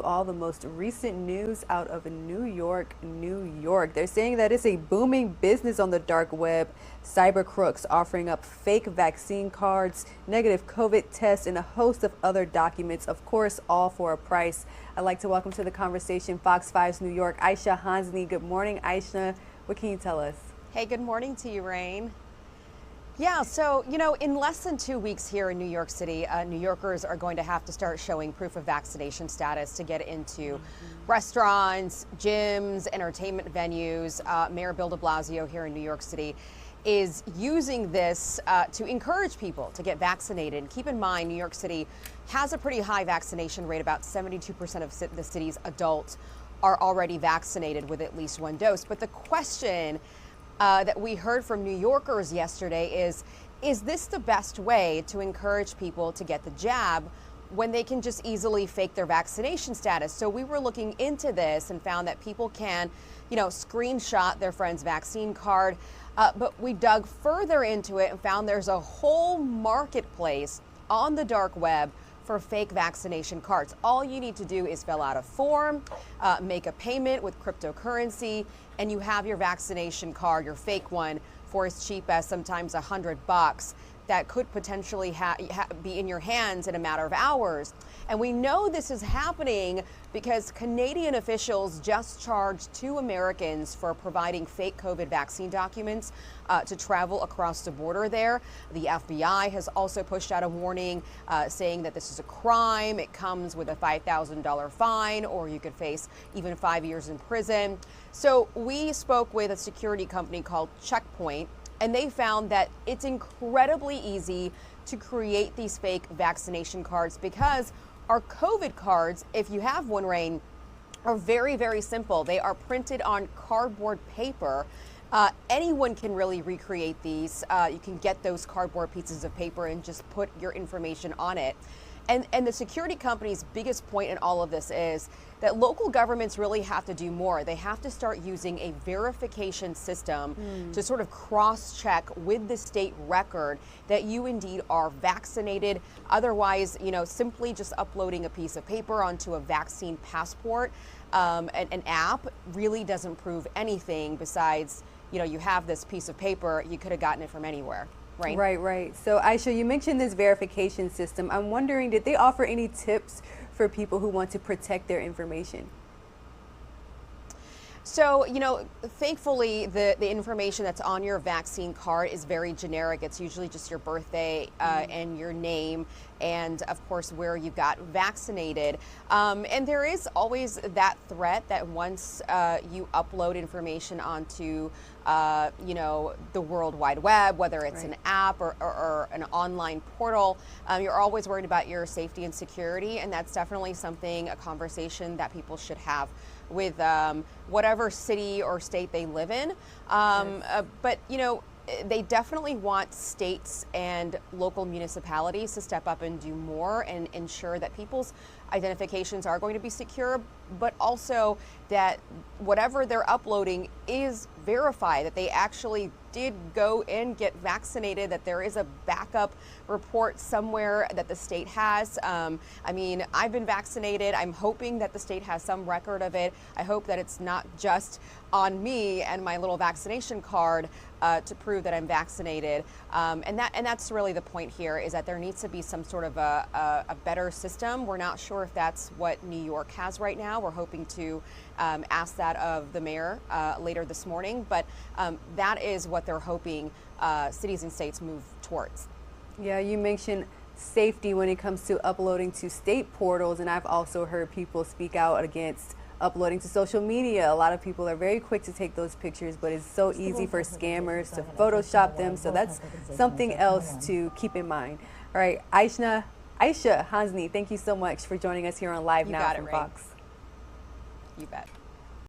All the most recent news out of New York, New York. They're saying that it's a booming business on the dark web. Cyber crooks offering up fake vaccine cards, negative COVID tests, and a host of other documents, of course, all for a price. I'd like to welcome to the conversation Fox 5's New York, Aisha Hansney. Good morning, Aisha. What can you tell us? Hey, good morning to you, Rain. Yeah, so, in less than 2 weeks here in New York City, New Yorkers are going to have to start showing proof of vaccination status to get into restaurants, gyms, entertainment venues. Mayor Bill de Blasio here in New York City is using this to encourage people to get vaccinated. And keep in mind, New York City has a pretty high vaccination rate. About 72% of the city's adults are already vaccinated with at least one dose. But the question that we heard from New Yorkers yesterday is this the best way to encourage people to get the jab when they can just easily fake their vaccination status? So we were looking into this and found that people can, screenshot their friend's vaccine card. But we dug further into it and found there's a whole marketplace on the dark web for fake vaccination cards. All you need to do is fill out a form, make a payment with cryptocurrency, and you have your vaccination card, your fake one, for as cheap as sometimes $100 that could potentially be in your hands in a matter of hours. And we know this is happening because Canadian officials just charged 2 Americans for providing fake COVID vaccine documents to travel across the border there. The FBI has also pushed out a warning saying that this is a crime. It comes with a $5,000 fine, or you could face even 5 years in prison. So we spoke with a security company called Checkpoint, and they found that it's incredibly easy to create these fake vaccination cards because our COVID cards, if you have one, Rain, are very, very simple. They are printed on cardboard paper. Anyone can really recreate these. You can get those cardboard pieces of paper and just put your information on it. And the security company's biggest point in all of this is that local governments really have to do more. They have to start using a verification system to sort of cross-check with the state record that you indeed are vaccinated. Otherwise, simply just uploading a piece of paper onto a vaccine passport, an app, really doesn't prove anything besides, you have this piece of paper, you could have gotten it from anywhere. Right. Right. So Aisha, you mentioned this verification system. I'm wondering, did they offer any tips for people who want to protect their information? So, thankfully, the information that's on your vaccine card is very generic. It's usually just your birthday and your name, and of course where you got vaccinated. And there is always that threat that once you upload information onto the World Wide Web, whether it's an app or an online portal, you're always worried about your safety and security, and that's definitely a conversation that people should have with whatever city or state they live in. But, they definitely want states and local municipalities to step up and do more and ensure that people's identifications are going to be secure, but also that whatever they're uploading is verified, that they actually did go and get vaccinated, that there is a backup report somewhere that the state has. I've been vaccinated. I'm hoping that the state has some record of it. I hope that it's not just on me and my little vaccination card to prove that I'm vaccinated. And that's really the point here, is that there needs to be some sort of a better system. We're not sure if that's what New York has right now. We're hoping to ask that of the mayor later this morning, but that is what they're hoping cities and states move towards. Yeah, you mentioned safety when it comes to uploading to state portals, and I've also heard people speak out against uploading to social media. A lot of people are very quick to take those pictures, but it's so easy for scammers to Photoshop them, so that's something else to keep in mind. All right, Aisha Hansney, thank you so much for joining us here on Live Now from Fox. You bet.